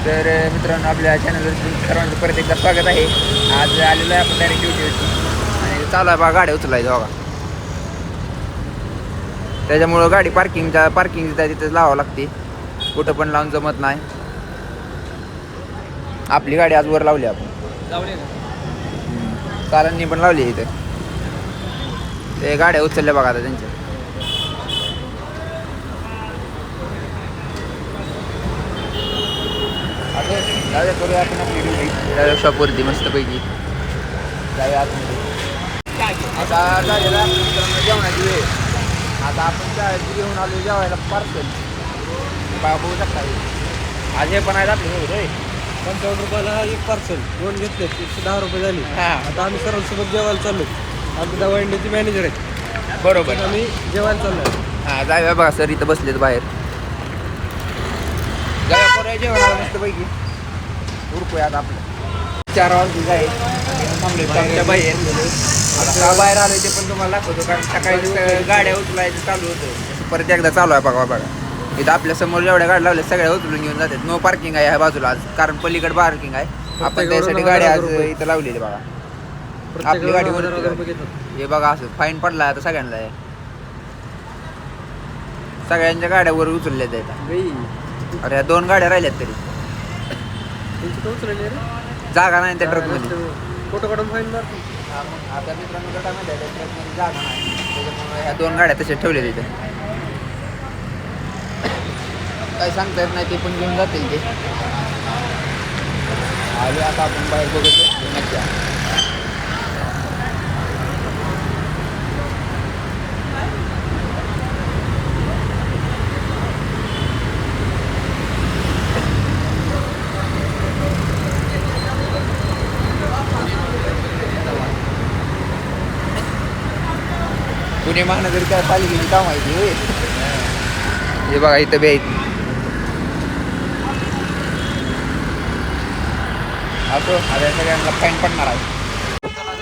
तर मित्रांनो आपल्या चॅनलवर सर्वांचं परत एकदा स्वागत आहे. आज आलेलो आहे आपण डायरेक्ट ड्युटीवरती आणि चालू आहे बघा गाड्या उचलायचं बघा. त्याच्यामुळं गाडी पार्किंग तिथं लावावं लागते, कुठं पण लावून जमत नाही. आपली गाडी आज वर लावली आपण, चालांनी पण लावली इथं. ते गाड्या उचलल्या बघा आता त्यांच्या. जाऊया करूया आपण आपली ड्युटी. जाऊया शॉपवरती मस्तपैकी जाऊया आतमध्ये. आता झालेलं आहे जेवणाची वेळ. आता आपण घेऊन आलो जेवायला पार्सल. बघू शकता आज हे पण आहेत आपले रे. 55 रुपयाला एक पार्सल, 2 घेतले, 110 रुपये झाले. आता आम्ही सर्वांसोबत जेवायला चाललो. आमच्या दवाईंडीचे मॅनेजर आहेत. बरोबर, आम्ही जेवायला चाललो. हां जाऊया बघा सर इथं बसलेत बाहेर. जाऊया करूया जेवणाला मस्तपैकी. उरकूया आता आपलं 4 वाजता जाईल थांबले बाहेर. आता का बाहेर आलोय ते पण तुम्हाला दाखवतो, कारण सकाळी गाड्या उचलायचं चालू होतं. परत एकदा चालू आहे बघा. इथं आपल्या समोर जेवढ्या गाड्या लावल्या सगळ्या उचलून घेऊन जातात. नो पार्किंग आहे ह्या बाजूला आज, कारण पलीकडे पार्किंग आहे. आपण त्यासाठी गाडी आज इथं लावलेली बघा. आपली गाडी वरती. हे बघा असं फाईन पडला आता सगळ्यांना. सगळ्यांच्या गाड्यावर उचलल्या जायला. अरे ह्या 2 गाड्या राहिल्यात तरी जागा नाही त्या ट्रकमध्ये. फोटो काढून फाईन मार. आता मित्रांनो ट्रकमध्ये जागा नाही, त्याच्यामुळे ह्या 2 गाड्या तशा ठेवल्या तिथे. काही सांगता येत नाही, ते पण घेऊन जातील ते. आले आता आपण बाहेर बघतो मज्जा. पुणे महानगरच्या पालिकेची काम आहे ती होय. हे बघा इथं बी आहेत. असो आता सगळ्यांना फाईन पडणार आहे.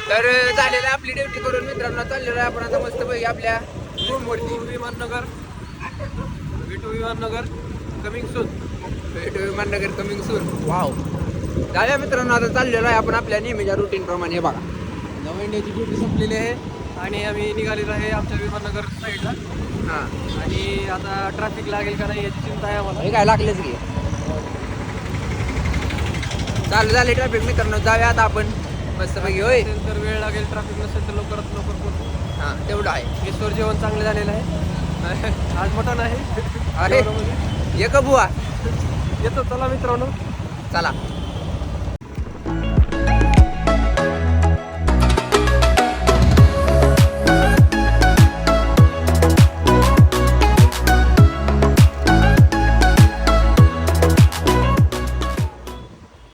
तर झालेलं आहे आपली ड्युटी करून मित्रांनो. चाललेलं आहे आपण आता मस्तपैकी आपल्या रूमवरती. Vimannagar coming soon. वाव. झाल्या मित्रांनो आता चाललेलं आहे आपण आपल्या नेहमीच्या रुटीन प्रमाणे. हे बघा दवाईंडीची ड्युटी संपलेली आहे आणि आम्ही निघालेलो आहे आमच्या विमाननगर साईडला. हां आणि आता ट्रॅफिक लागेल का नाही याची चिंता आहे आम्हाला. हे काय लागलेच की. चालू झाले ट्रॅफिक मित्रांनो. जाऊया आता आपण मस्तपैकी होय. तर वेळ लागेल, ट्रॅफिक नसेल तर लवकरात लवकर पोहोचू. हां तेवढं आहे. मेसवर जेवण चांगलं झालेलं आहे. आज मटण आहे. अरे ये का बुवा. येतो, चला मित्रांनो. चला.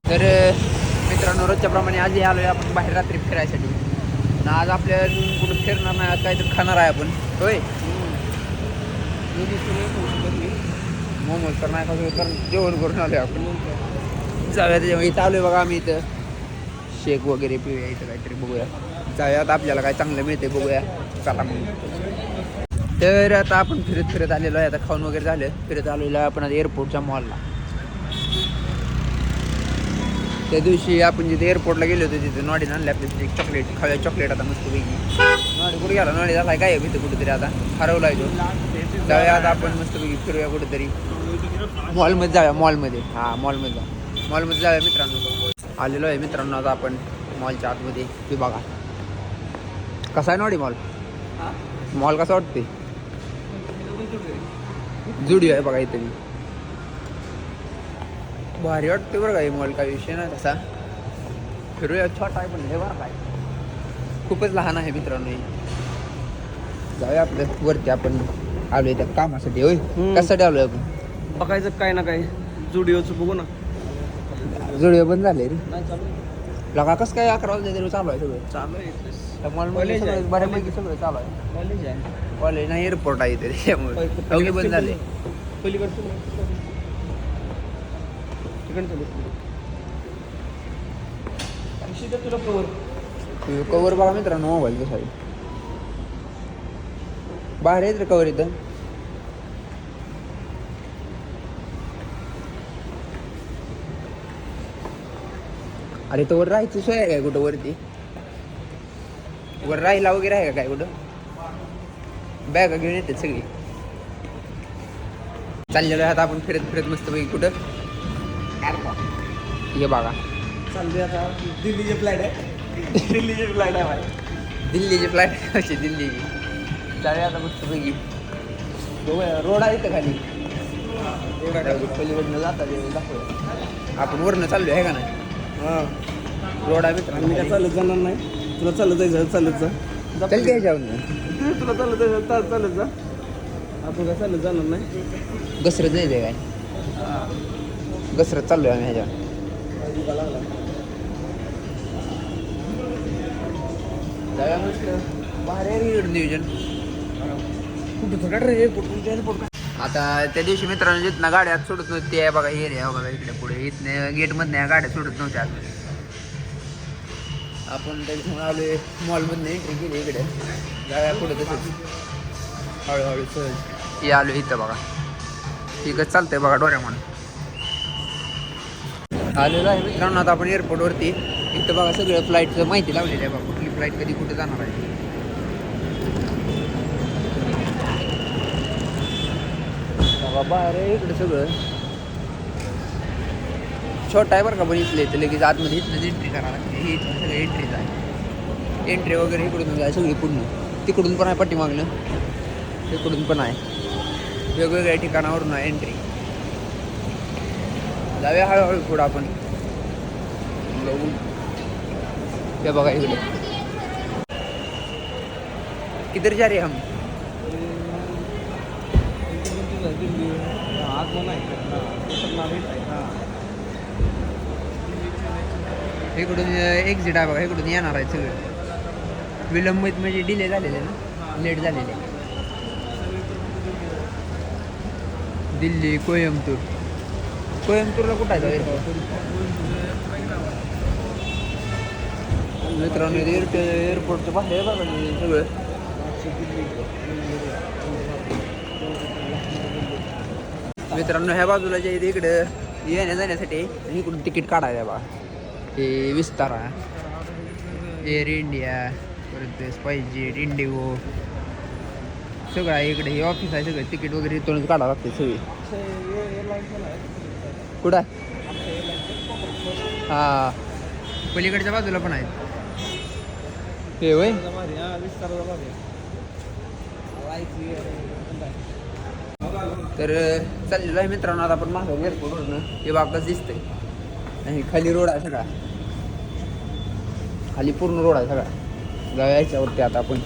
तर मित्रांनो रोजच्याप्रमाणे आजही आलो आहे आपण बाहेर रात्री फिरायसाठी. आणि आज आपल्या कुठं फिरणार नाही, आज काहीतरी खाणार आहे आपण होय. मोमोज तर नाही खाऊ, कारण जेवण करून आलो आहे आपण. जाऊया त्याच्यामुळे इथं आलो आहे बघा आम्ही. इथं शेक वगैरे पिऊया, इथं काहीतरी बघूया. जाऊया आता आपल्याला काय चांगलं मिळते बघूया. चला मग. तर आता आपण फिरत आलेलो आहे. आता खाऊन वगैरे झालं, फिरत आलेलो आहे आपण आता एअरपोर्टच्या मॉलला. त्या दिवशी आपण जिथे एअरपोर्टला गेलो होतो तिथे नॉडीन आणले आपली चॉकलेट. खाऊया चॉकलेट आता मस्तपैकी. नॉडी कुठे गेला, नॉडी झाला काय भीती कुठेतरी आता हरवला आहे तो. जाऊया आता आपण मस्तपैकी फिरूया कुठेतरी. मॉलमध्ये जाऊया, मॉलमध्ये. हां मॉलमध्ये जाऊया मित्रांनो. आलेलो आहे मित्रांनो आता आपण मॉलच्या आतमध्ये. ते बघा कसा आहे नॉडी मॉल कसा वाटते. जुडिओ आहे बघा इथे. भारी वाटते बरं काय मॉल, काही विषय नाही तसा. फिरूया. छोटा आहे पण हे बरं काय खूपच लहान आहे मित्रांनो. जाऊया आपल्या वरती आपण आलोय त्या कामासाठी होय. कशासाठी आलोय आपण. बघायचं काय ना काय जुडिओचं बघू ना. जुडिओ बंद झाले रे. लगा कसं काय 11 वाजले तरी चालू आहे सगळं. चालू आहे मॉलमध्ये सगळं बऱ्यापैकी सगळं चालू आहे. कॉलेज नाही एअरपोर्ट आहे इथे, त्यामुळे बंद झाले. कवर बघा मित्रांनो मोबाईल कसा आहे. बाहेर येत रे कवर इथं. अरे तो वर राहायची सोय आहे काय कुठं वरती? वर राहिला वगैरे आहे का काय कुठं? बॅगा घेऊन येते सगळी. चाललेलो आहे आता आपण फिरत फिरत मस्त पैकी कुठं हे बघा चालली आता दिल्लीचे फ्लाईट आहे. दिल्लीचे फ्लाईट आहे माझी. दिल्लीची फ्लाईट कशी दिल्लीची चालेल आता मस्त पैकी रोड आहे इथं खाली पलीकडनं जाता दाखव आपण वरनं चाललो आहे का नाही? हां रोड आहे मी मित्रांनो काय चालत जाणार नाही. तुला चालत जायचं चालत जा. चल घ्यायच्यावर तुला चालत जायचं चालत जा. आपण काय चालत जाणार नाही. घसरत जायचं काय? घसरत चाललोय आम्ही ह्याच्यावर. जाऊया मस्त बाहेर नियोजन कुठं रे कुठून आता त्या दिवशी मित्रांनो जिथनं गाड्या सोडत नव्हती ते आहे बघा एरिया बघा इकडे पुढे इथनं गेटमधनं गाड्या सोडत नव्हत्या आतमध्ये. आपण त्याच्यामुळे आलोय मॉलमधनं एंट्री केली इकडे जाऊया पुढे तसंच हळूहळू सहज हे आलो इथं बघा ठीकच चालतंय बघा डोऱ्यामुळे आलेलो आहे मित्रांनो. आता आपण एअरपोर्टवरती इथं बघा सगळं फ्लाईटचं माहिती लावलेली आहे बघा कुठली फ्लाईट कधी कुठे जाणार आहे. बाहेर आहे इकडे सगळं छोटा आहे बरं का पण इथले तर लगेच आतमध्ये इथनंच एंट्री करावं लागते. हे इथलं सगळं एंट्रीच आहे. एंट्री वगैरे इकडून आहे सगळी पूर्ण तिकडून पण आहे पाठीमागलं तिकडून पण आहे वेगवेगळ्या ठिकाणावरून आहे एंट्री. जाऊया हळूहळू पुढं आपण बघू हे बघा इकडे किधर जा रे हम इकडून एक्झिट आहे बघा इकडून येणार आहे सगळं विलंबित म्हणजे डिले झालेले ना लेट झालेले. दिल्ली कोयंबतूरला कुठं आहे मित्रांनो एअरपोर्टचं बाहेर आहे बघा सगळं मित्रांनो. ह्या बाजूला जे इकडं येण्या जाण्यासाठी इकडून तिकीट काढायचं बा हे विस्तारा एअर इंडिया परत स्पाइसजेट इंडिगो सगळं आहे इकडे. हे ऑफिस आहे सगळं तिकीट वगैरे इथूनच काढावं लागते सगळी. कुठं हां पलीकडच्या बाजूला पण आहेत हे होय. तर चाललेलं आहे मित्रांनो आता आपण मागं एअरपोर्टवरनं हे बागच दिसतंय आणि खाली रोड आहे सगळा खाली पूर्ण रोड आहे सगळा. जाऊया याच्यावरती आता आपण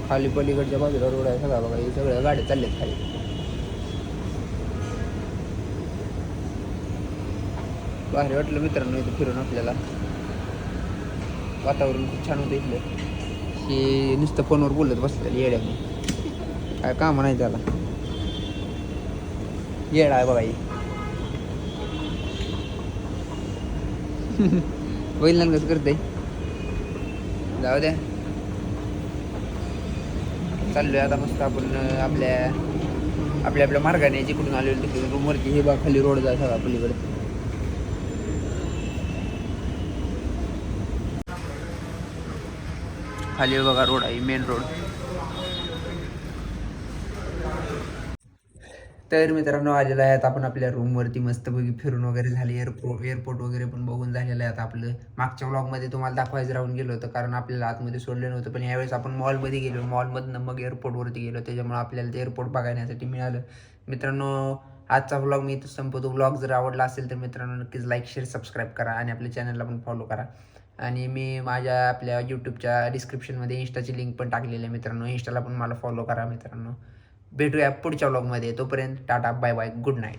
खाली पलीकडच्या बाजूला रोड आहे सगळा बघा हे सगळ्या गाड्या चालल्यात खाली. भारी वाटलं मित्रांनो इथं फिरून आपल्याला वातावरण खूप छान होतं इथलं. हे नुसतं फोनवर बोलत बसलेलं येड्याने काय काम नाही त्याला येडा आहे बघा ही वैलान कसं करते जाऊ द्या. चाललोय आता मस्त आपण आपल्या मार्गाने जिकडून आलेलो तिकडे रूमवरती हे बा खाली रोड जाय सगळा पलीकडे. खाली बघा रोड आहे मेन रोड. तर मित्रांनो आलेला आहे आता आपण आपल्या रूमवरती मस्तपैकी फिरून वगैरे झाली. एअरपोर्ट वगैरे पण बघून झालेलं आहे आता आपलं. मागच्या व्लॉगमध्ये तुम्हाला दाखवायचं राहून गेलो होतं कारण आपल्याला आतमध्ये सोडलं नव्हतं पण यावेळेस आपण मॉलमध्ये गेलो मॉलमधनं मग एअरपोर्टवरती गेलो त्याच्यामुळे आपल्याला ते एअरपोर्ट बघण्यासाठी मिळालं. मित्रांनो आजचा व्लॉग मी इथं संपवतो. व्लॉग जर आवडला असेल तर मित्रांनो नक्कीच लाईक शेअर सबस्क्राईब करा आणि आपल्या चॅनलला पण फॉलो करा. आणि मी माझ्या आपल्या यूट्यूबच्या डिस्क्रिप्शनमध्ये इंस्टाची लिंक पण टाकलेली आहे मित्रांनो. इंस्टाला पण मला फॉलो करा मित्रांनो. भेटूया पुढच्या व्लॉगमध्ये. तोपर्यंत tata bye bye good night.